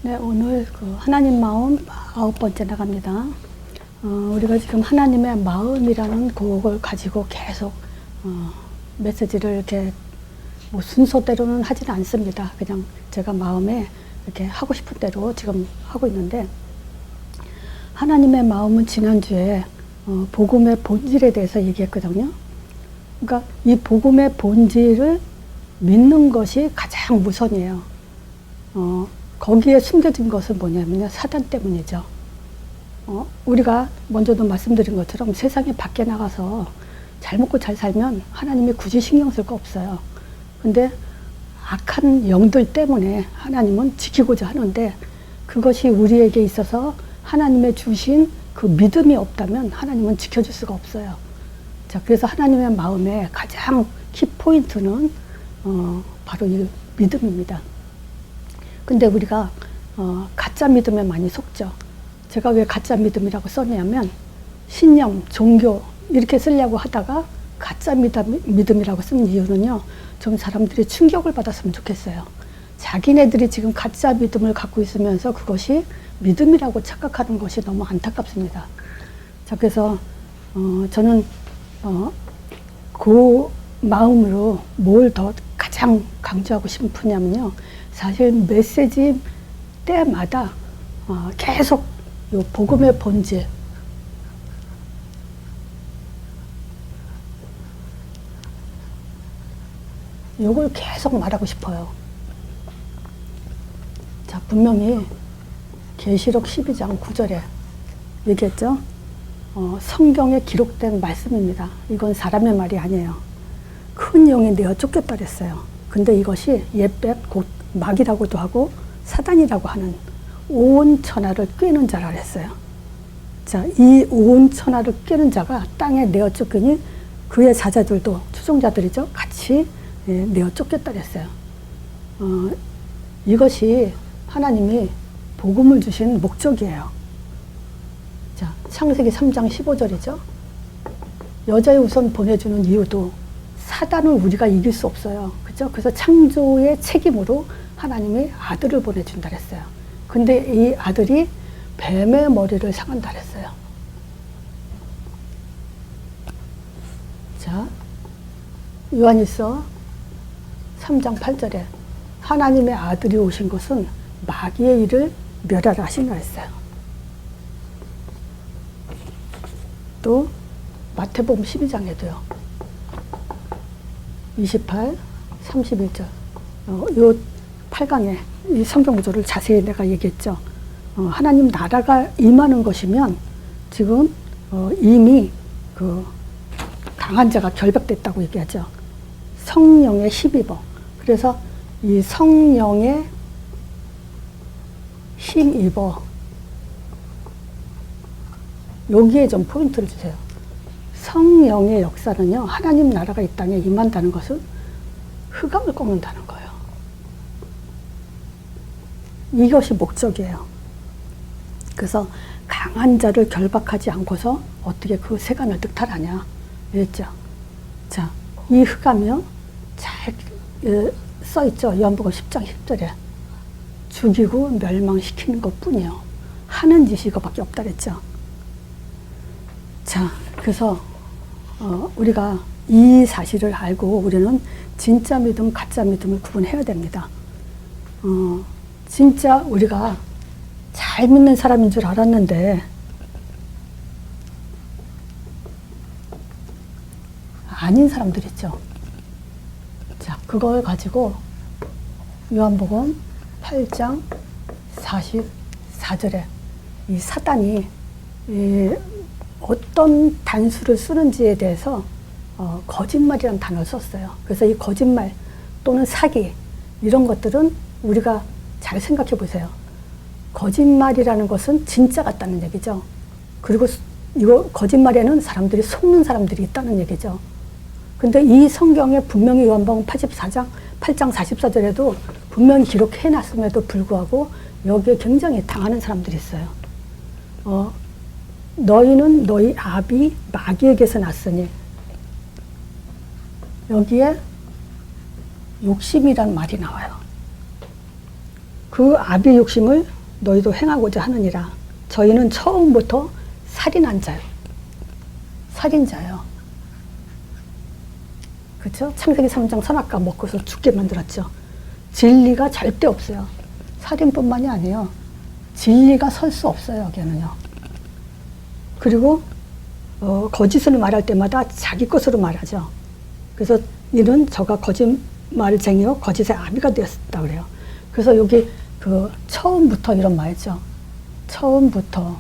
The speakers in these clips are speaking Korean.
네, 오늘 그 하나님 마음 9번째 나갑니다. 우리가 지금 하나님의 마음이라는 곡을 가지고 계속 메시지를 이렇게 뭐 순서대로는 하지는 않습니다. 그냥 제가 마음에 이렇게 하고 싶은 대로 지금 하고 있는데, 하나님의 마음은 지난주에 복음의 본질에 대해서 얘기했거든요. 그러니까 이 복음의 본질을 믿는 것이 가장 우선이에요. 거기에 숨겨진 것은 뭐냐면요, 사단 때문이죠. 우리가 먼저도 말씀드린 것처럼 세상에 밖에 나가서 잘 먹고 잘 살면 하나님이 굳이 신경 쓸 거 없어요. 근데 악한 영들 때문에 하나님은 지키고자 하는데, 그것이 우리에게 있어서 하나님의 주신 그 믿음이 없다면 하나님은 지켜줄 수가 없어요. 자, 그래서 하나님의 마음의 가장 키포인트는 바로 이 믿음입니다. 근데 우리가 가짜 믿음에 많이 속죠. 제가 왜 가짜 믿음이라고 썼냐면, 신념, 종교 이렇게 쓰려고 하다가 가짜 믿음이라고 쓴 이유는요, 좀 사람들이 충격을 받았으면 좋겠어요. 자기네들이 지금 가짜 믿음을 갖고 있으면서 그것이 믿음이라고 착각하는 것이 너무 안타깝습니다. 자, 그래서 저는 그 마음으로 뭘 더 가장 강조하고 싶으냐면요, 사실 메시지 때마다 계속 요 복음의 본질, 요걸 계속 말하고 싶어요. 자, 분명히 계시록 12장 9절에 얘기했죠. 성경에 기록된 말씀입니다. 이건 사람의 말이 아니에요. 큰 영이 내어 쫓겼다 그랬어요. 근데 이것이 옛뱀, 곧 마귀라고도 하고 사단이라고 하는 온 천하를 꿰는 자라 그랬어요. 자, 이 온 천하를 꿰는 자가 땅에 내어 쫓기니 그의 사자들도, 추종자들이죠, 같이 내어 쫓겼다 그랬어요. 이것이 하나님이 복음을 주신 목적이에요. 자, 창세기 3장 15절이죠. 여자의 우선 보내주는 이유도 사단을 우리가 이길 수 없어요. 그죠? 그래서 창조의 책임으로 하나님이 아들을 보내준다 그랬어요. 근데 이 아들이 뱀의 머리를 상한다 그랬어요. 자, 요한일서 3장 8절에 하나님의 아들이 오신 것은 마귀의 일을 멸하라 하신다 했어요. 또 마태복음 12장에도요. 28, 31절. 요 8강에 이 성경 구조를 자세히 내가 얘기했죠. 하나님 나라가 임하는 것이면 지금 이미 그 강한 자가 결박됐다고 얘기하죠. 성령에 힘입어. 그래서 이 성령에 힘입어. 여기에 좀 포인트를 주세요. 성령의 역사는요, 하나님 나라가 이 땅에 임한다는 것은 흑암을 꺾는다는 거예요. 이것이 목적이에요. 그래서 강한 자를 결박하지 않고서 어떻게 그 세간을 득탈하냐 이랬죠. 자, 이 흑암이요, 잘 써있죠. 요한복음 10장 10절에 죽이고 멸망시키는 것뿐이요, 하는 짓이 이거밖에 없다 그랬죠. 자, 그래서 우리가 이 사실을 알고 우리는 진짜 믿음, 가짜 믿음을 구분해야 됩니다. 진짜 우리가 잘 믿는 사람인 줄 알았는데 아닌 사람들 있죠. 자, 그걸 가지고 요한복음 8장 44절에 이 사단이 어떤 단수를 쓰는지에 대해서 거짓말이라는 단어를 썼어요. 그래서 이 거짓말 또는 사기, 이런 것들은 우리가 잘 생각해 보세요. 거짓말이라는 것은 진짜 같다는 얘기죠. 그리고 이거 거짓말에는 사람들이 속는 사람들이 있다는 얘기죠. 근데 이 성경에 분명히 요한복음 8장 44절에도 분명히 기록해 놨음에도 불구하고 여기에 굉장히 당하는 사람들이 있어요. 너희는 너희 아비 마귀에게서 났으니, 여기에 욕심이란 말이 나와요. 그 아비 욕심을 너희도 행하고자 하느니라. 저희는 처음부터 살인한 자요. 살인자요. 그렇죠? 창세기 3장 선악과 먹고서 죽게 만들었죠. 진리가 절대 없어요. 살인뿐만이 아니에요. 진리가 설 수 없어요. 여기는요. 그리고 거짓을 말할 때마다 자기 것으로 말하죠. 그래서 이는 저가 거짓말쟁이요 거짓의 아비가 되었다 그래요. 그래서 여기 그 처음부터 이런 말이죠. 처음부터.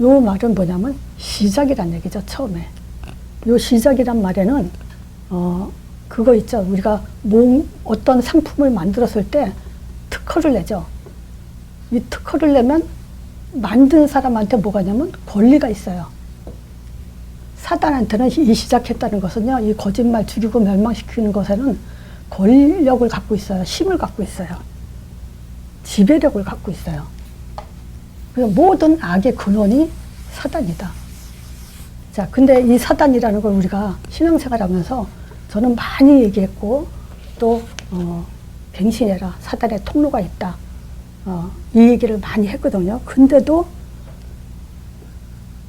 요 말은 뭐냐면 시작이란 얘기죠. 처음에. 요 시작이란 말에는 그거 있죠. 우리가 어떤 상품을 만들었을 때 특허를 내죠. 이 특허를 내면 만든 사람한테 뭐가 있냐면 권리가 있어요. 사단한테는 이 시작했다는 것은요, 이 거짓말 죽이고 멸망시키는 것에는 권력을 갖고 있어요. 힘을 갖고 있어요. 지배력을 갖고 있어요. 그래서 모든 악의 근원이 사단이다. 자, 근데 이 사단이라는 걸 우리가 신앙생활 하면서 저는 많이 얘기했고, 또, 갱신해라. 사단의 통로가 있다. 이 얘기를 많이 했거든요. 근데도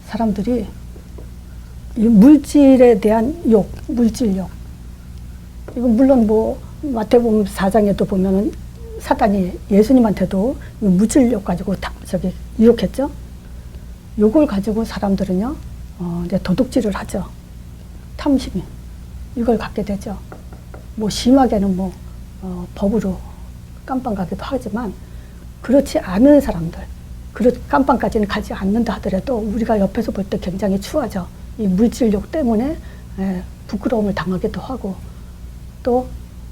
사람들이 이 물질에 대한 욕, 물질욕. 이건 물론 뭐, 마태복음 4장에도 보면은 사단이 예수님한테도 물질욕 가지고 유혹했죠. 요걸 가지고 사람들은요, 이제 도둑질을 하죠. 탐심이. 이걸 갖게 되죠. 뭐, 심하게는 뭐, 법으로 깜빵 가기도 하지만, 그렇지 않은 사람들, 깜빵까지는 가지 않는다 하더라도 우리가 옆에서 볼 때 굉장히 추하죠. 이 물질욕 때문에 부끄러움을 당하기도 하고, 또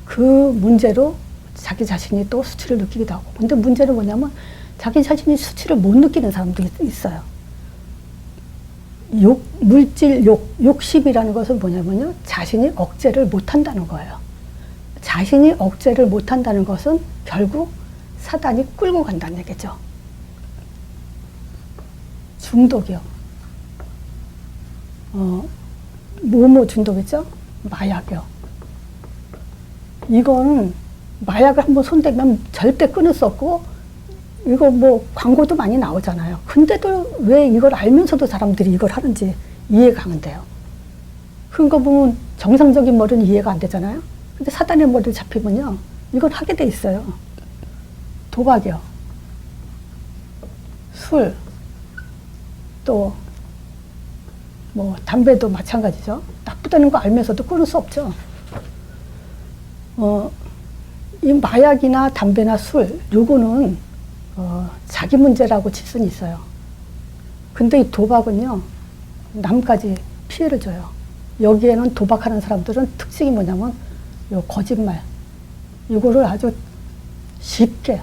그 문제로 자기 자신이 또 수치를 느끼기도 하고. 근데 문제는 뭐냐면 자기 자신이 수치를 못 느끼는 사람도 있어요. 물질욕, 욕심이라는 것은 뭐냐면요, 자신이 억제를 못한다는 거예요. 자신이 억제를 못한다는 것은 결국 사단이 끌고 간다는 얘기죠. 중독이요. 뭐뭐 중독이죠? 마약이요. 이거는 마약을 한번 손대면 절대 끊을 수 없고, 이거 뭐 광고도 많이 나오잖아요. 근데도 왜 이걸 알면서도 사람들이 이걸 하는지 이해가 안 돼요. 그런 거 보면 정상적인 머리는 이해가 안 되잖아요. 근데 사단의 머리를 잡히면요, 이걸 하게 돼 있어요. 도박이요. 술. 또 뭐 담배도 마찬가지죠. 나쁘다는 거 알면서도 끊을 수 없죠. 이 마약이나 담배나 술, 요거는 자기 문제라고 칠 수는 있어요. 근데 이 도박은요, 남까지 피해를 줘요. 여기에는 도박하는 사람들은 특징이 뭐냐면 요 거짓말, 이거를 아주 쉽게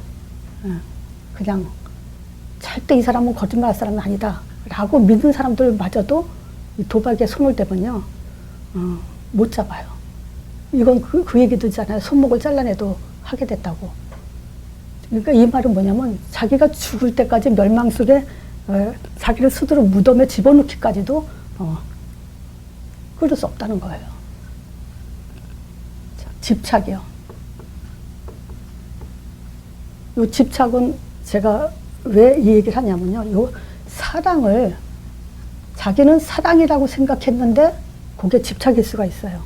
그냥 절대 이 사람은 거짓말할 사람은 아니다 라고 믿는 사람들마저도 이 도박에 손을 대면요, 못 잡아요. 이건 그 얘기도 있잖아요. 손목을 잘라내도 하게 됐다고. 그러니까 이 말은 뭐냐면 자기가 죽을 때까지 멸망 속에 자기를 스스로 무덤에 집어넣기까지도 끊을 수 없다는 거예요. 자, 집착이요. 이 집착은 제가 왜 이 얘기를 하냐면요, 요 사랑을 자기는 사랑이라고 생각했는데 그게 집착일 수가 있어요.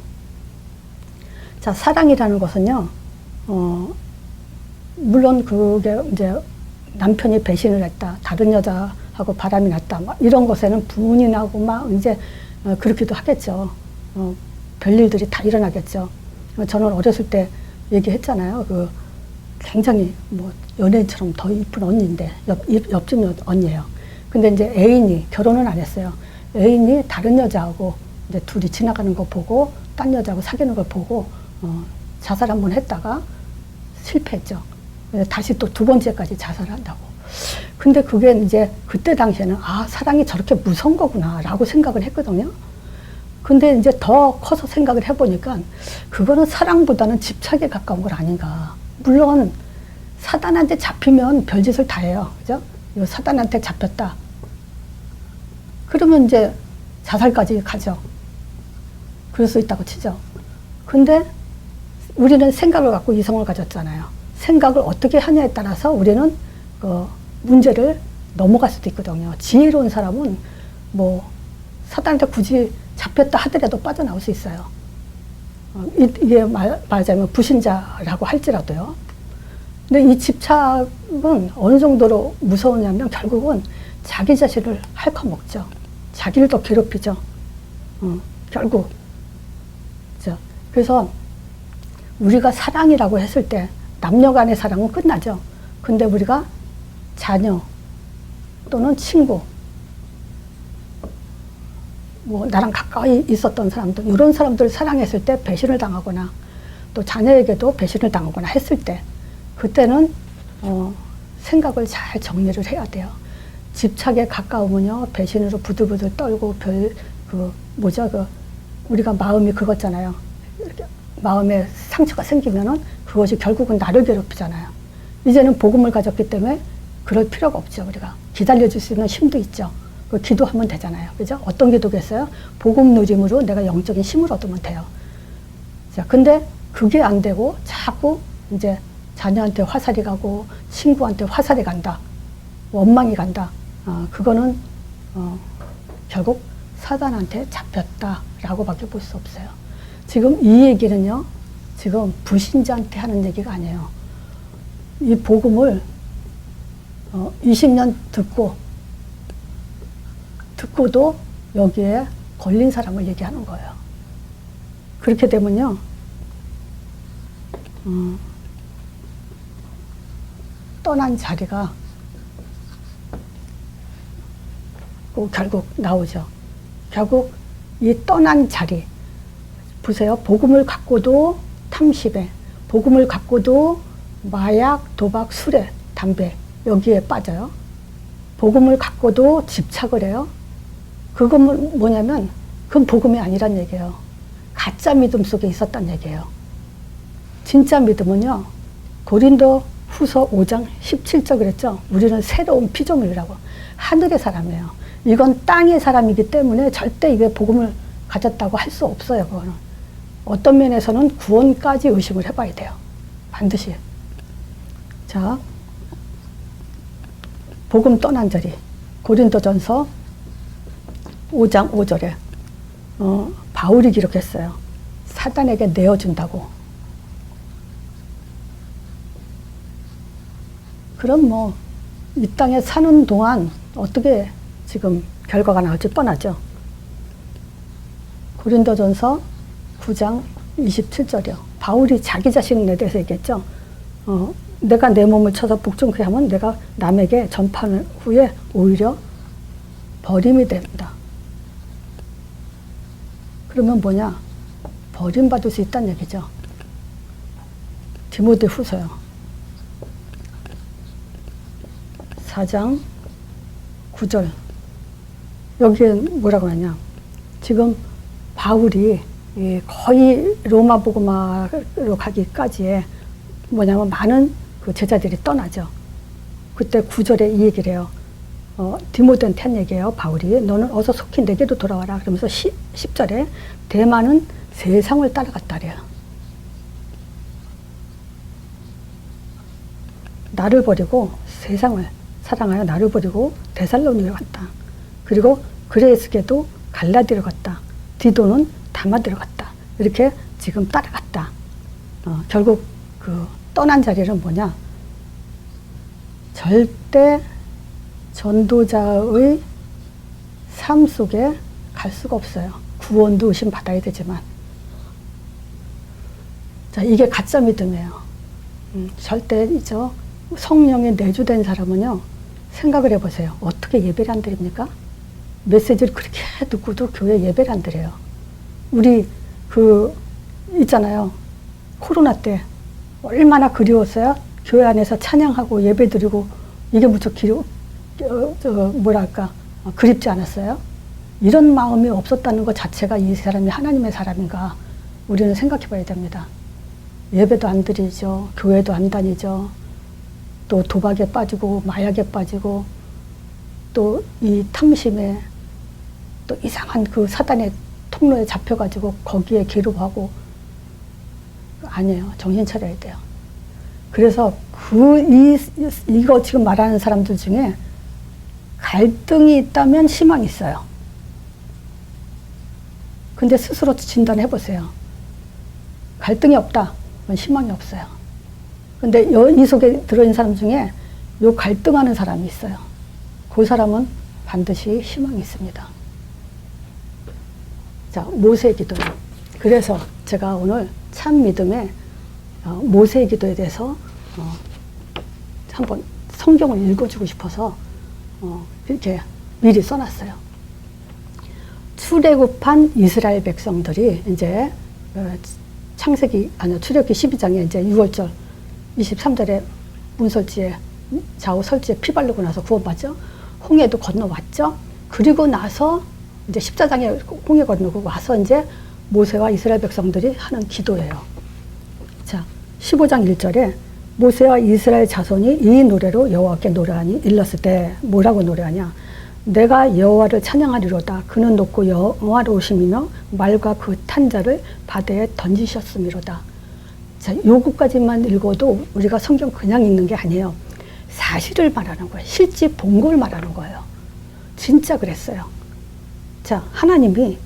자, 사랑이라는 것은요, 물론 그게 이제 남편이 배신을 했다, 다른 여자하고 바람이 났다, 막 이런 것에는 분이 나고 막 이제 그렇기도 하겠죠. 별일들이 다 일어나겠죠. 저는 어렸을 때 얘기했잖아요. 그 굉장히 뭐 연예인처럼 더 이쁜 언니인데, 옆집 언니예요. 근데 이제 애인이 결혼은 안 했어요. 애인이 다른 여자하고 이제 둘이 지나가는 거 보고, 딴 여자하고 사귀는 걸 보고, 자살 한번 했다가 실패했죠. 다시 또 두 번째까지 자살을 한다고. 근데 그게 이제 그때 당시에는 아, 사랑이 저렇게 무서운 거구나 라고 생각을 했거든요. 근데 이제 더 커서 생각을 해보니까 그거는 사랑보다는 집착에 가까운 건 아닌가. 물론 사단한테 잡히면 별짓을 다 해요. 그죠? 이 사단한테 잡혔다. 그러면 이제 자살까지 가죠. 그럴 수 있다고 치죠. 근데 우리는 생각을 갖고 이성을 가졌잖아요. 생각을 어떻게 하냐에 따라서 우리는 그 문제를 넘어갈 수도 있거든요. 지혜로운 사람은 뭐 사단한테 굳이 잡혔다 하더라도 빠져나올 수 있어요. 이게 말하자면 불신자라고 할지라도요. 근데 이 집착은 어느 정도로 무서우냐면 결국은 자기 자신을 핥아먹죠. 자기를 더 괴롭히죠. 결국. 그래서 우리가 사랑이라고 했을 때 남녀 간의 사랑은 끝나죠. 근데 우리가 자녀 또는 친구, 뭐 나랑 가까이 있었던 사람들, 이런 사람들을 사랑했을 때 배신을 당하거나 또 자녀에게도 배신을 당하거나 했을 때 그때는 생각을 잘 정리를 해야 돼요. 집착에 가까우면요 배신으로 부들부들 떨고 우리가 마음이 그거잖아요. 이렇게 마음에 상처가 생기면은 그것이 결국은 나를 괴롭히잖아요. 이제는 복음을 가졌기 때문에 그럴 필요가 없죠. 우리가 기다려줄 수 있는 힘도 있죠. 그 기도하면 되잖아요. 그죠? 어떤 기도겠어요? 복음 누림으로 내가 영적인 힘을 얻으면 돼요. 자, 근데 그게 안 되고 자꾸 이제 자녀한테 화살이 가고 친구한테 화살이 간다. 원망이 간다. 그거는 결국 사단한테 잡혔다라고 밖에 볼 수 없어요. 지금 이 얘기는요. 지금 불신자한테 하는 얘기가 아니에요. 이 복음을 20년 듣고도 여기에 걸린 사람을 얘기하는 거예요. 그렇게 되면요. 떠난 자리가 결국 나오죠. 결국 이 떠난 자리 보세요. 복음을 갖고도 탐심에, 복음을 갖고도 마약, 도박, 술에, 담배 여기에 빠져요. 복음을 갖고도 집착을 해요. 그건 뭐냐면 그건 복음이 아니란 얘기예요. 가짜 믿음 속에 있었단 얘기예요. 진짜 믿음은요. 고린도 후서 5장 17절 그랬죠. 우리는 새로운 피조물이라고. 하늘의 사람이에요. 이건 땅의 사람이기 때문에 절대 이게 복음을 가졌다고 할 수 없어요. 그거는. 어떤 면에서는 구원까지 의심을 해봐야 돼요. 반드시. 자, 복음 떠난 자리. 고린도전서 5장 5절에 바울이 기록했어요. 사단에게 내어준다고. 그럼 뭐 이 땅에 사는 동안 어떻게 지금 결과가 나올지 뻔하죠. 고린도전서 9장 27절이요. 바울이 자기 자신에 대해서 얘기했죠. 내가 내 몸을 쳐서 복종케 하면 내가 남에게 전파한 후에 오히려 버림이 된다. 그러면 뭐냐? 버림받을 수 있다는 얘기죠. 디모데 후서요. 4장 9절. 여기에 뭐라고 하냐. 지금 바울이 거의 로마 복음화로 가기까지에 뭐냐면 많은 그 제자들이 떠나죠. 그때 9절에 이 얘기를 해요. 디모데한테 한 얘기예요. 바울이 너는 어서 속히 내게로 돌아와라. 그러면서 10절에 대만은 세상을 따라갔다 그래요. 나를 버리고 세상을 사랑하여 나를 버리고 데살로니가로 갔다. 그리고 그레스게도 갈라디아로 갔다. 디도는 다마드로 갔다. 이렇게 지금 따라갔다. 결국 그 떠난 자리는 뭐냐? 절대 전도자의 삶 속에 갈 수가 없어요. 구원도 의심받아야 되지만. 자, 이게 가짜 믿음이에요. 절대 성령에 내주된 사람은요. 생각을 해보세요. 어떻게 예배를 안 드립니까? 메시지를 그렇게 듣고도 교회 예배를 안 드려요. 우리 있잖아요. 코로나 때 얼마나 그리웠어요? 교회 안에서 찬양하고 예배 드리고 이게 무척 그립지 않았어요? 이런 마음이 없었다는 것 자체가 이 사람이 하나님의 사람인가 우리는 생각해 봐야 됩니다. 예배도 안 드리죠. 교회도 안 다니죠. 또 도박에 빠지고 마약에 빠지고 또 이 탐심에 또 이상한 그 사단의 통로에 잡혀가지고 거기에 괴로워하고 아니에요. 정신 차려야 돼요. 그래서 이거 지금 말하는 사람들 중에 갈등이 있다면 희망이 있어요. 근데 스스로 진단해 보세요. 갈등이 없다. 그건 희망이 없어요. 근데 이 속에 들어있는 사람 중에 요 갈등하는 사람이 있어요. 그 사람은 반드시 희망이 있습니다. 자, 모세의 기도. 그래서 제가 오늘 참 믿음의 모세의 기도에 대해서 한번 성경을 읽어주고 싶어서 이렇게 미리 써놨어요. 출애굽한 이스라엘 백성들이 이제 출애굽기 12장에 이제 6월절 23절에 문설지에 좌우 설지에 피 바르고 나서 구원받죠. 홍해도 건너왔죠. 그리고 나서 이제 14장에 홍해 건너고 와서 이제 모세와 이스라엘 백성들이 하는 기도예요. 자, 15장 1절에 모세와 이스라엘 자손이 이 노래로 여호와께 노래하니 일렀을 때 뭐라고 노래하냐? 내가 여호와를 찬양하리로다. 그는 높고 영화로우심이며 말과 그 탄자를 바다에 던지셨음이로다. 자, 요거까지만 읽어도 우리가 성경 그냥 읽는 게 아니에요. 사실을 말하는 거예요. 실제 본 걸 말하는 거예요. 진짜 그랬어요. 자, 하나님이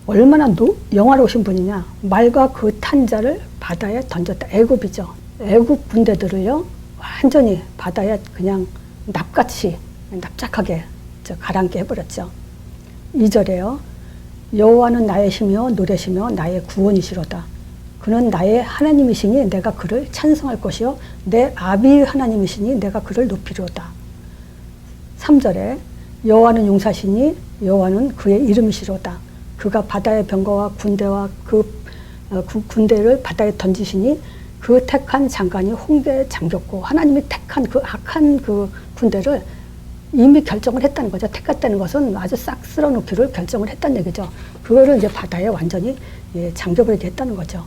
얼마나 영화로우신 분이냐. 말과 그 탄자를 바다에 던졌다. 애굽이죠. 애굽 군대들을요 완전히 바다에 그냥 납같이 납작하게 가라앉게 해버렸죠. 2절에요. 여호와는 나의 힘이요 노래시며 나의 구원이시로다. 그는 나의 하나님이시니 내가 그를 찬송할 것이요 내 아비의 하나님이시니 내가 그를 높이리로다. 3절에 여호와는 용사시니 여호와는 그의 이름이시로다. 그가 바다의 병거와 군대와 그 군대를 바다에 던지시니 그 택한 장관이 홍대에 잠겼고 하나님이 택한 그 악한 그 군대를 이미 결정을 했다는 거죠. 택했다는 것은 아주 싹 쓸어놓기를 결정을 했다는 얘기죠. 그거를 이제 바다에 완전히 잠겨버리게 했다는 거죠.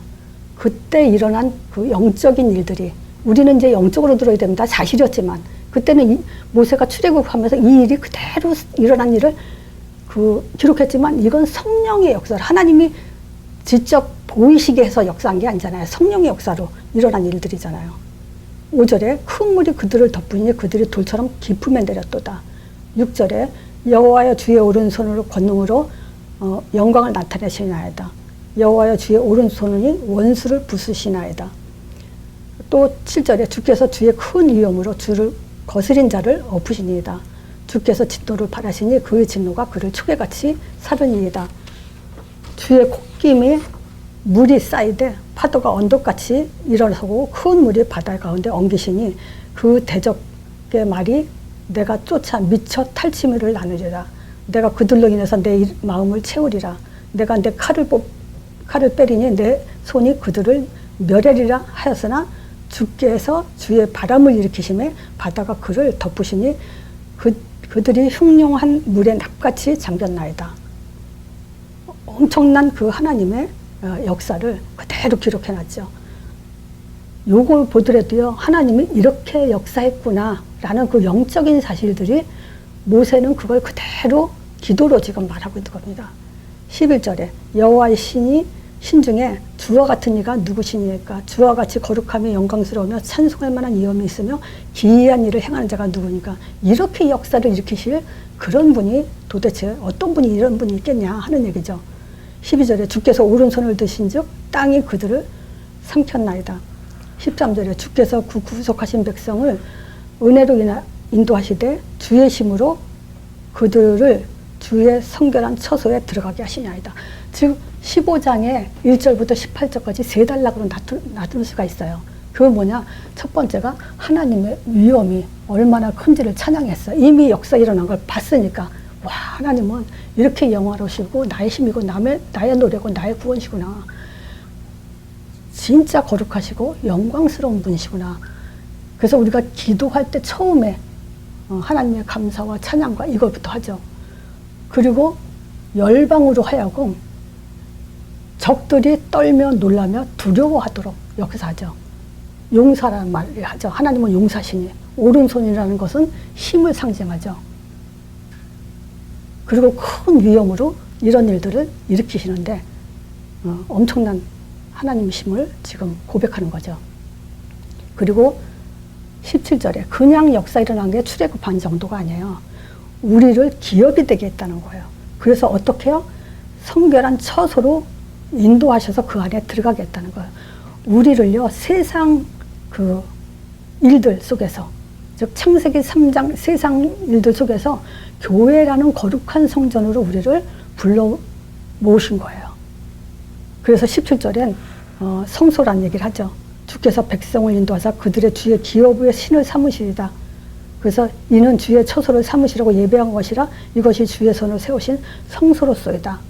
그때 일어난 그 영적인 일들이 우리는 이제 영적으로 들어야 됩니다. 사실이었지만 그때는 모세가 출애굽하면서 이 일이 그대로 일어난 일을 기록했지만 이건 성령의 역사를 하나님이 직접 보이시게 해서 역사한 게 아니잖아요. 성령의 역사로 일어난 일들이잖아요. 5절에 큰 물이 그들을 덮으니 그들이 돌처럼 깊음에 내렸도다. 6절에 여호와여 주의 오른손으로 권능으로 영광을 나타내시나이다. 여호와여 주의 오른손이 원수를 부수시나이다. 또 7절에 주께서 주의 큰 위엄으로 주를 거스린 자를 엎으시니이다. 주께서 진노를 바라시니 그의 진노가 그를 초계같이 사르니이다. 주의 콧김에 물이 쌓이되 파도가 언덕같이 일어서고 큰 물이 바다 가운데 엉기시니 그 대적의 말이 내가 쫓아 미쳐 탈취물을 나누리라. 내가 그들로 인해서 내 마음을 채우리라. 내가 내 칼을 빼리니 내 손이 그들을 멸하리라 하였으나 주께서 주의 바람을 일으키심에 바다가 그를 덮으시니 그들이 흉룡한 물에 납같이 잠겼나이다. 엄청난 그 하나님의 역사를 그대로 기록해놨죠. 요걸 보더라도요, 하나님이 이렇게 역사했구나 라는 그 영적인 사실들이 모세는 그걸 그대로 기도로 지금 말하고 있는 겁니다. 11절에 여호와의 신 중에 주와 같은 이가 누구시니까? 주와 같이 거룩하며 영광스러우며 찬송할 만한 이엄이 있으며 기이한 일을 행하는 자가 누구니까? 이렇게 역사를 일으키실 그런 분이 도대체 어떤 분이 이런 분이 있겠냐 하는 얘기죠. 12절에 주께서 오른손을 드신 즉 땅이 그들을 삼켰나이다. 13절에 주께서 그 구속하신 백성을 은혜로 인도하시되 주의 힘으로 그들을 주의 성결한 처소에 들어가게 하시나이다. 즉 15장의 1절부터 18절까지 세 단락으로 나눌 수가 있어요. 그건 뭐냐? 첫 번째가 하나님의 위엄이 얼마나 큰지를 찬양했어요. 이미 역사 일어난 걸 봤으니까 와, 하나님은 이렇게 영화로우시고 나의 힘이고 나의 노래고 나의 구원이시구나. 진짜 거룩하시고 영광스러운 분이시구나. 그래서 우리가 기도할 때 처음에 하나님의 감사와 찬양과 이것부터 하죠. 그리고 열방으로 하여금 적들이 떨며 놀라며 두려워하도록 여기서 하죠. 용사라는 말을 하죠. 하나님은 용사시니 오른손이라는 것은 힘을 상징하죠. 그리고 큰 위엄으로 이런 일들을 일으키시는데 엄청난 하나님의 힘을 지금 고백하는 거죠. 그리고 17절에 그냥 역사 일어난 게 출애굽한 정도가 아니에요. 우리를 기업이 되게 했다는 거예요. 그래서 어떻게 해요? 성결한 처소로 인도하셔서 그 안에 들어가게 했다는 거예요. 우리를요, 세상 그 일들 속에서, 즉 창세기 3장 세상 일들 속에서 교회라는 거룩한 성전으로 우리를 불러 모으신 거예요. 그래서 17절엔 성소란 얘기를 하죠. 주께서 백성을 인도하사 그들의 주의 기업의 신을 삼으시리다. 그래서 이는 주의 처소를 삼으시라고 예배한 것이라 이것이 주의 손을 세우신 성소로소이다.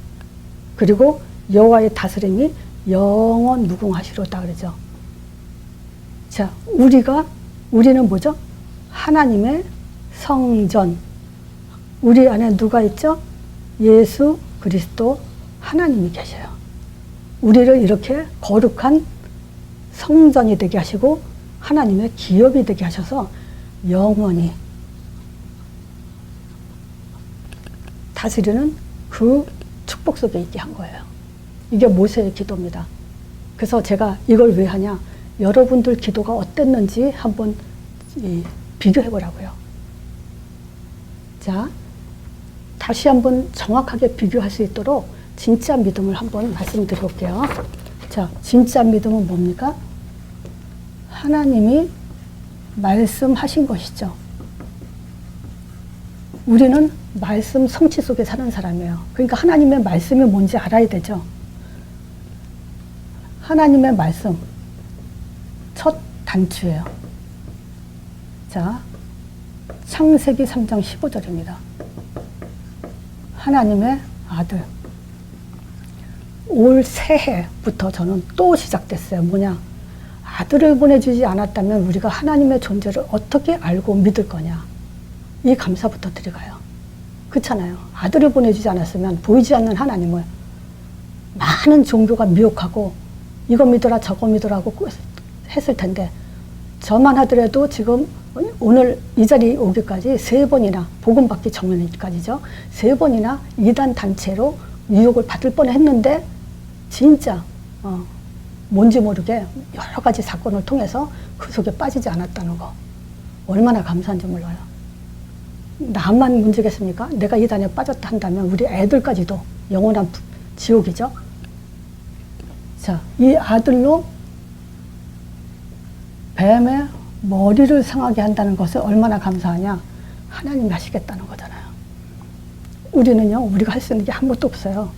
그리고 여호와의 다스림이 영원 무궁하시로다 그러죠. 자, 우리는 뭐죠? 하나님의 성전. 우리 안에 누가 있죠? 예수 그리스도 하나님이 계셔요. 우리를 이렇게 거룩한 성전이 되게 하시고 하나님의 기업이 되게 하셔서 영원히 다스리는 그 축복 속에 있게 한 거예요. 이게 모세의 기도입니다. 그래서 제가 이걸 왜 하냐, 여러분들 기도가 어땠는지 한번 비교해 보라고요. 자, 다시 한번 정확하게 비교할 수 있도록 진짜 믿음을 한번 말씀드려 볼게요. 자, 진짜 믿음은 뭡니까? 하나님이 말씀하신 것이죠. 우리는 말씀 성취 속에 사는 사람이에요. 그러니까 하나님의 말씀이 뭔지 알아야 되죠. 하나님의 말씀, 첫 단추예요. 자, 창세기 3장 15절입니다. 하나님의 아들. 올 새해부터 저는 또 시작됐어요. 뭐냐? 아들을 보내주지 않았다면 우리가 하나님의 존재를 어떻게 알고 믿을 거냐? 이 감사부터 드려가요. 그렇잖아요. 아들을 보내주지 않았으면 보이지 않는 하나님을 많은 종교가 미혹하고 이거 믿어라 저거 믿어라고 했을 텐데, 저만 하더라도 지금 오늘 이 자리에 오기까지 3번이나, 복음 받기 전까지죠, 3번이나 이단 단체로 유혹을 받을 뻔했는데 진짜 뭔지 모르게 여러 가지 사건을 통해서 그 속에 빠지지 않았다는 거 얼마나 감사한지 몰라요. 나만 문제겠습니까? 내가 이단에 빠졌다 한다면 우리 애들까지도 영원한 지옥이죠. 자, 이 아들로 뱀의 머리를 상하게 한다는 것을 얼마나 감사하냐? 하나님이 하시겠다는 거잖아요. 우리는요, 우리가 할 수 있는 게 아무것도 없어요.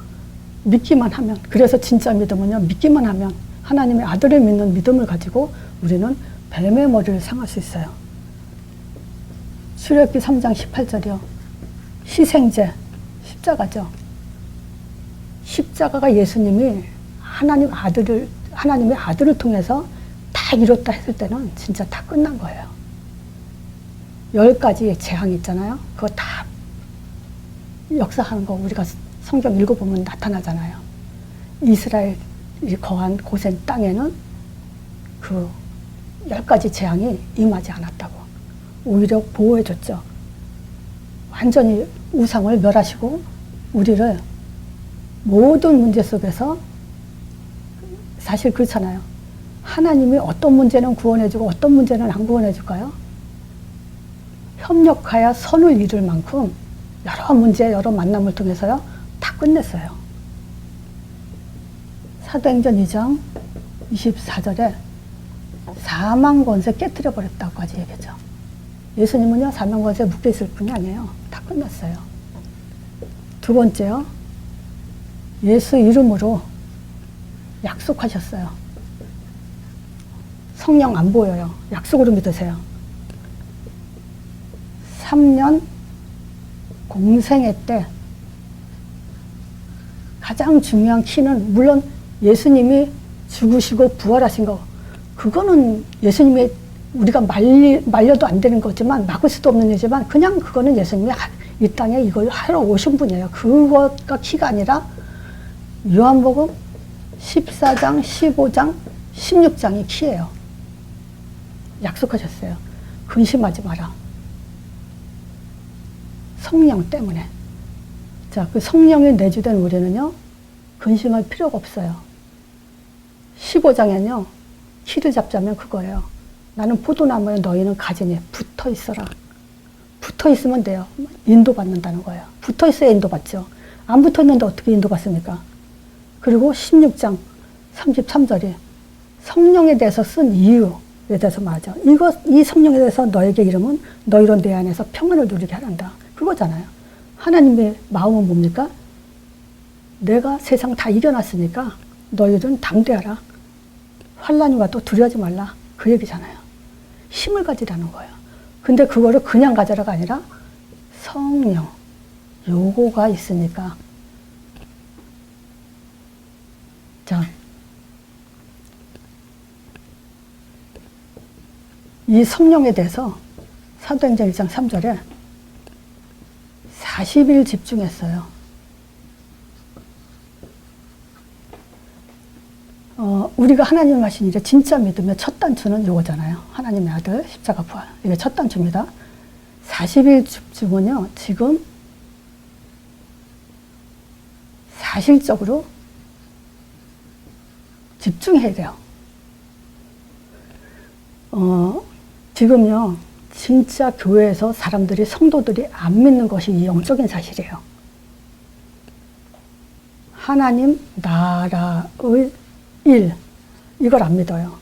믿기만 하면. 그래서 진짜 믿음은요, 믿기만 하면, 하나님의 아들을 믿는 믿음을 가지고 우리는 뱀의 머리를 상할 수 있어요. 출애굽기 3장 18절이요. 희생제, 십자가죠. 십자가가 예수님이 하나님의 아들을 통해서 다 이뤘다 했을 때는 진짜 다 끝난 거예요. 10가지 재앙이 있잖아요. 그거 다 역사하는 거 우리가 성경 읽어보면 나타나잖아요. 이스라엘이 거한 고센 땅에는 그 10가지 재앙이 임하지 않았다고. 오히려 보호해줬죠. 완전히 우상을 멸하시고 우리를 모든 문제 속에서, 사실 그렇잖아요. 하나님이 어떤 문제는 구원해주고 어떤 문제는 안 구원해줄까요? 협력하여 선을 이룰 만큼 여러 문제, 여러 만남을 통해서요, 다 끝냈어요. 사도행전 2장 24절에 사망 권세 깨뜨려 버렸다고까지 얘기하죠. 예수님은요, 사망 권세에 묶여 있을 뿐이 아니에요. 다 끝났어요. 두 번째요, 예수 이름으로 약속하셨어요. 성령 안 보여요. 약속으로 믿으세요. 3년 공생애 때 가장 중요한 키는, 물론 예수님이 죽으시고 부활하신 거, 그거는 예수님이 우리가 말려도 안 되는 거지만, 막을 수도 없는 일이지만, 그냥 그거는 예수님이 이 땅에 이걸 하러 오신 분이에요. 그거가 키가 아니라 요한복음 14장, 15장, 16장이 키예요. 약속하셨어요. 근심하지 마라. 성령 때문에. 자, 그 성령이 내주된 우리는요, 근심할 필요가 없어요. 15장에는요, 키를 잡자면 그거예요. 나는 포도나무에 너희는 가지니 붙어 있어라. 붙어 있으면 돼요. 인도받는다는 거예요. 붙어 있어야 인도받죠. 안 붙어 있는데 어떻게 인도받습니까? 그리고 16장 33절이 성령에 대해서 쓴 이유에 대해서 말하죠. 이 성령에 대해서 너에게 이름은 너희로 내 안에서 평안을 누리게 하란다. 그거잖아요. 하나님의 마음은 뭡니까? 내가 세상 다 이겨놨으니까 너희들은 담대하라. 환난이 와도 두려워하지 말라. 그 얘기잖아요. 힘을 가지라는 거예요. 근데 그거를 그냥 가져라가 아니라 성령, 요거가 있으니까. 자, 이 성령에 대해서 사도행전 1장 3절에 40일 집중했어요. 우리가 하나님 하신 일에 진짜 믿으면 첫 단추는 요거잖아요. 하나님의 아들 십자가 부활. 이게 첫 단추입니다. 40일 집중은요, 지금 사실적으로 집중해야 돼요. 지금요, 진짜 교회에서 사람들이, 성도들이 안 믿는 것이 이 영적인 사실이에요. 하나님 나라의 일, 이걸 안 믿어요.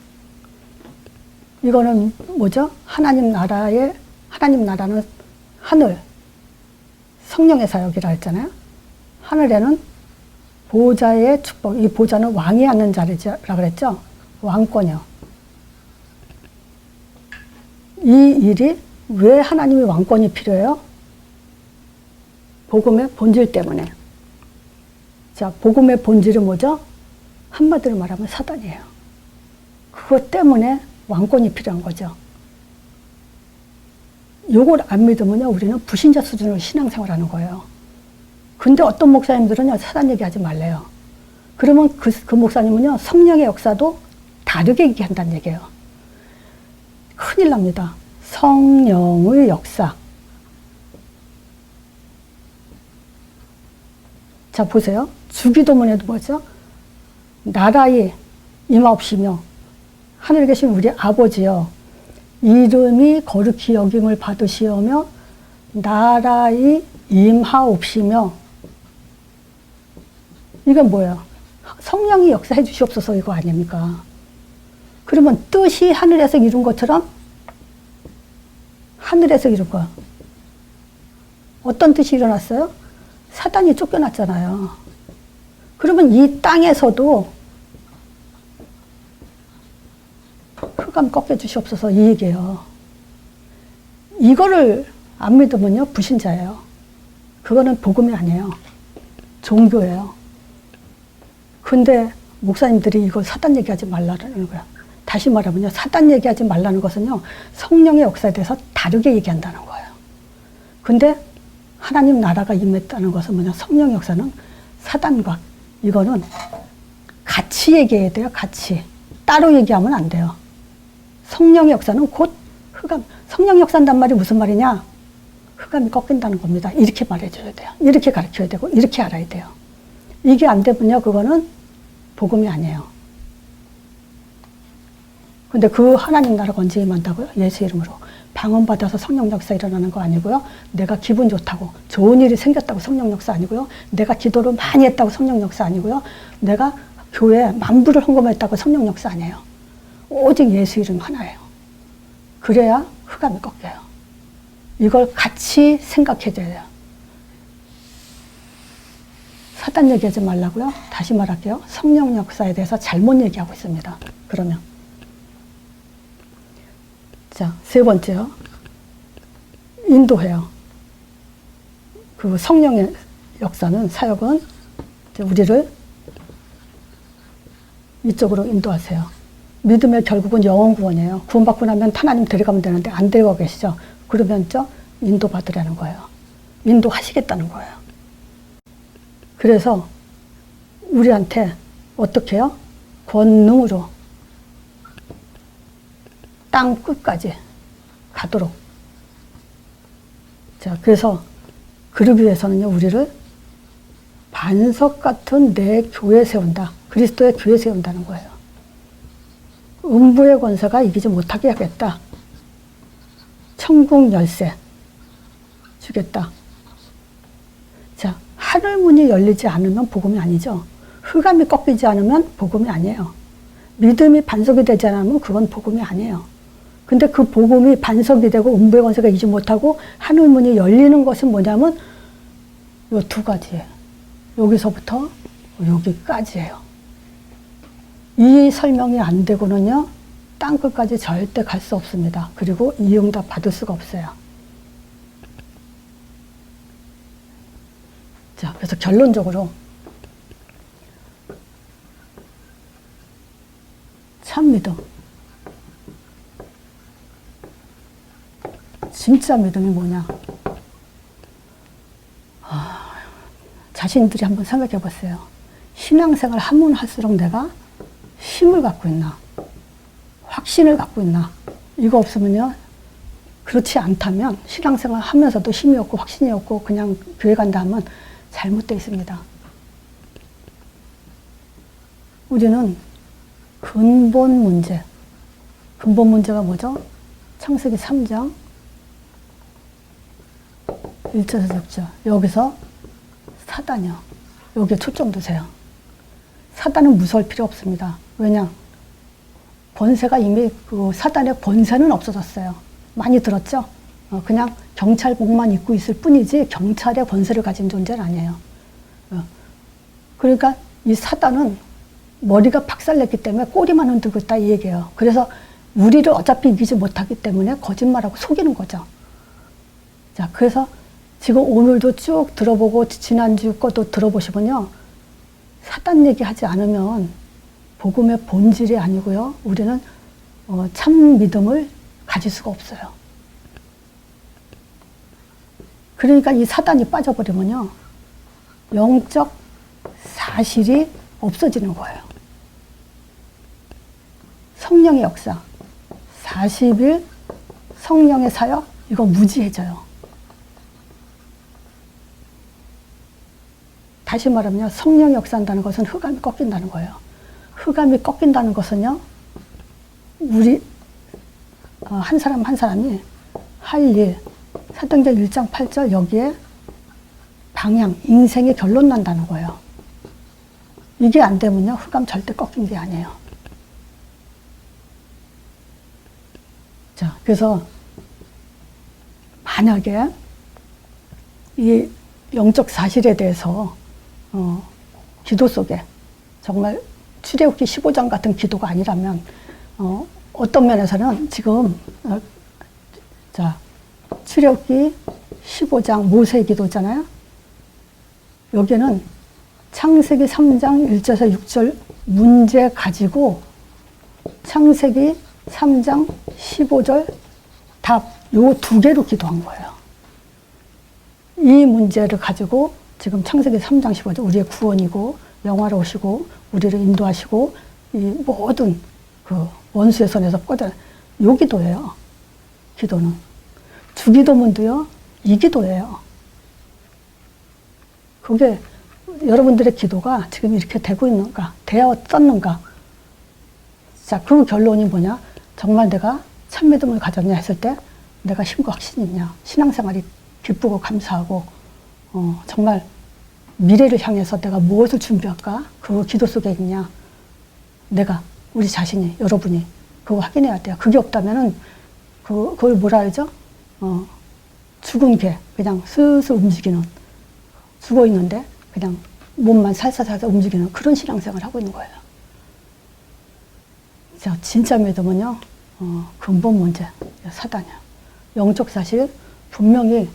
이거는 뭐죠? 하나님 나라는 하늘, 성령의 사역이라 했잖아요. 하늘에는 보좌의 축복, 이 보좌는 왕이 앉는 자리라 그랬죠? 왕권이요. 이 일이 왜 하나님의 왕권이 필요해요? 복음의 본질 때문에. 자, 복음의 본질은 뭐죠? 한마디로 말하면 사단이에요. 그것 때문에 왕권이 필요한 거죠. 요걸 안 믿으면요, 우리는 불신자 수준으로 신앙생활하는 거예요. 근데 어떤 목사님들은요, 사단 얘기하지 말래요. 그러면 그 목사님은요, 성령의 역사도 다르게 얘기한다는 얘기예요. 큰일 납니다. 성령의 역사. 자, 보세요. 주기도문에도 뭐죠? 나라의 임하옵시며 하늘에 계신 우리 아버지여 이름이 거룩히 여김을 받으시오며 나라의 임하옵시며. 이건 뭐예요? 성령이 역사해 주시옵소서 이거 아닙니까? 그러면 뜻이 하늘에서 이룬 것처럼 하늘에서 이룬 거야. 어떤 뜻이 일어났어요? 사단이 쫓겨났잖아요. 그러면 이 땅에서도 흑암 꺾여 주시옵소서 이 얘기예요. 이거를 안 믿으면요, 불신자예요. 그거는 복음이 아니에요. 종교예요. 근데 목사님들이 이걸 사단 얘기하지 말라는 거야. 다시 말하면요, 사단 얘기하지 말라는 것은요, 성령의 역사에 대해서 다르게 얘기한다는 거예요. 근데 하나님 나라가 임했다는 것은 뭐냐, 성령의 역사는 사단과 이거는 같이 얘기해야 돼요. 같이. 따로 얘기하면 안 돼요. 성령의 역사는 곧 흑암. 성령 역사한단 말이 무슨 말이냐? 흑암이 꺾인다는 겁니다. 이렇게 말해줘야 돼요. 이렇게 가르쳐야 되고 이렇게 알아야 돼요. 이게 안 되면요, 그거는 복음이 아니에요. 근데 그 하나님 나라가 언제 임한다고요? 예수 이름으로. 방언받아서 성령 역사 일어나는 거 아니고요. 내가 기분 좋다고, 좋은 일이 생겼다고 성령 역사 아니고요. 내가 기도를 많이 했다고 성령 역사 아니고요. 내가 교회에 만부를 헌금했다고 성령 역사 아니에요. 오직 예수 이름 하나예요. 그래야 흑암이 꺾여요. 이걸 같이 생각해야 돼요. 사단 얘기하지 말라고요? 다시 말할게요. 성령 역사에 대해서 잘못 얘기하고 있습니다. 그러면. 자, 세 번째요. 인도해요. 그 성령의 역사는, 사역은 우리를 이쪽으로 인도하세요. 믿음의 결국은 영원 구원이에요. 구원받고 나면 하나님 데려가면 되는데 안 데려가고 계시죠. 그러면 인도받으라는 거예요. 인도하시겠다는 거예요. 그래서 우리한테 어떻게 해요? 권능으로 땅 끝까지 가도록. 자, 그래서 그러기 위해서는요, 우리를 반석 같은 내 교회 세운다. 그리스도의 교회 세운다는 거예요. 음부의 권세가 이기지 못하게 하겠다. 천국 열쇠 주겠다. 자, 하늘문이 열리지 않으면 복음이 아니죠. 흑암이 꺾이지 않으면 복음이 아니에요. 믿음이 반석이 되지 않으면 그건 복음이 아니에요. 근데 그 복음이 반석이 되고 음부의 권세가 이기지 못하고 하늘문이 열리는 것은 뭐냐면 요 두 가지예요. 여기서부터 여기까지예요. 이 설명이 안 되고는요, 땅끝까지 절대 갈 수 없습니다. 그리고 이 응답 받을 수가 없어요. 자, 그래서 결론적으로 참 믿음, 진짜 믿음이 뭐냐? 자신들이 한번 생각해 보세요. 신앙생활 하면 할수록 내가 힘을 갖고 있나? 확신을 갖고 있나? 이거 없으면요, 그렇지 않다면 신앙생활 하면서도 힘이 없고 확신이 없고 그냥 교회 간다 하면 잘못되어 있습니다. 우리는 근본 문제가 뭐죠? 창세기 3장 1절에서 6절. 여기서 사단이요. 여기에 초점 두세요. 사단은 무서울 필요 없습니다. 왜냐? 권세가 이미 그 사단의 권세는 없어졌어요. 많이 들었죠? 그냥 경찰복만 입고 있을 뿐이지 경찰의 권세를 가진 존재는 아니에요. 그러니까 이 사단은 머리가 박살냈기 때문에 꼬리만 흔들고 있다 이 얘기예요. 그래서 우리를 어차피 이기지 못하기 때문에 거짓말하고 속이는 거죠. 자, 그래서 지금 오늘도 쭉 들어보고 지난주 것도 들어보시면요, 사단 얘기하지 않으면 복음의 본질이 아니고요, 우리는 참 믿음을 가질 수가 없어요. 그러니까 이 사단이 빠져버리면요, 영적 사실이 없어지는 거예요. 성령의 역사, 40일 성령의 사역, 이거 무지해져요. 다시 말하면 성령이 역사한다는 것은 흑암이 꺾인다는 거예요. 흑암이 꺾인다는 것은요, 우리 한 사람 한 사람이 할 일, 사도행전 1장 8절 여기에 방향, 인생의 결론 난다는 거예요. 이게 안 되면요, 흑암 절대 꺾인 게 아니에요. 자, 그래서 만약에 이 영적 사실에 대해서 기도 속에 정말 출애굽기 15장 같은 기도가 아니라면 어떤 면에서는 지금 자, 출애굽기 15장 모세의 기도잖아요. 여기는 창세기 3장 1절에서 6절 문제 가지고 창세기 3장 15절 답, 요 두 개로 기도한 거예요. 이 문제를 가지고 지금 창세기 3장 15절 우리의 구원이고 영화로우시고 우리를 인도하시고 이 모든 그 원수의 손에서 꺼져, 요 기도예요. 기도는 주기도문도요, 이 기도예요. 그게 여러분들의 기도가 지금 이렇게 되고 있는가, 되었었는가. 자, 그 결론이 뭐냐? 정말 내가 참 믿음을 가졌냐 했을 때 내가 힘과 확신이 있냐, 신앙생활이 기쁘고 감사하고 정말 미래를 향해서 내가 무엇을 준비할까, 그 기도 속에 있냐. 내가, 우리 자신이, 여러분이 그거 확인해야 돼요. 그게 없다면은 그걸 뭐라 하죠? 죽은 개, 그냥 슬슬 움직이는, 죽어 있는데 그냥 몸만 살살살살 움직이는 그런 신앙생활을 하고 있는 거예요. 자, 진짜 믿음은요, 근본 문제, 사단이야. 영적 사실, 분명히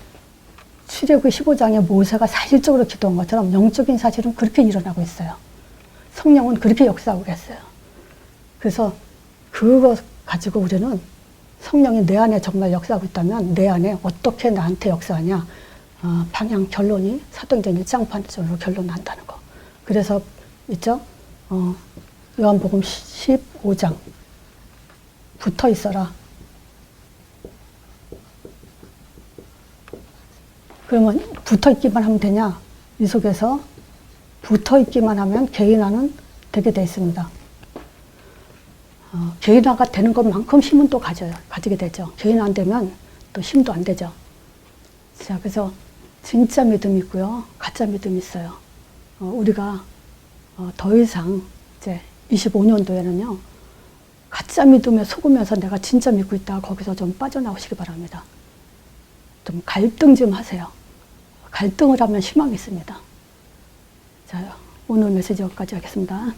출애굽기 15장에 모세가 사실적으로 기도한 것처럼 영적인 사실은 그렇게 일어나고 있어요. 성령은 그렇게 역사하고 계세요. 그래서 그거 가지고 우리는 성령이 내 안에 정말 역사하고 있다면 내 안에 어떻게 나한테 역사하냐, 방향, 결론이 사도행전 1장 8절로 결론 난다는 거. 그래서 있죠, 요한복음 15장 붙어 있어라. 그러면 붙어 있기만 하면 되냐? 이 속에서 붙어 있기만 하면 개인화는 되게 돼 있습니다. 개인화가 되는 것만큼 힘은 또 가지게 되죠. 개인화 안 되면 또 힘도 안 되죠. 자, 그래서 진짜 믿음이 있고요. 가짜 믿음이 있어요. 우리가 더 이상 이제 25년도에는요. 가짜 믿음에 속으면서 내가 진짜 믿고 있다. 거기서 좀 빠져나오시기 바랍니다. 좀 갈등 좀 하세요. 갈등을 하면 희망이 있습니다. 자, 오늘 메시지 여기까지 하겠습니다.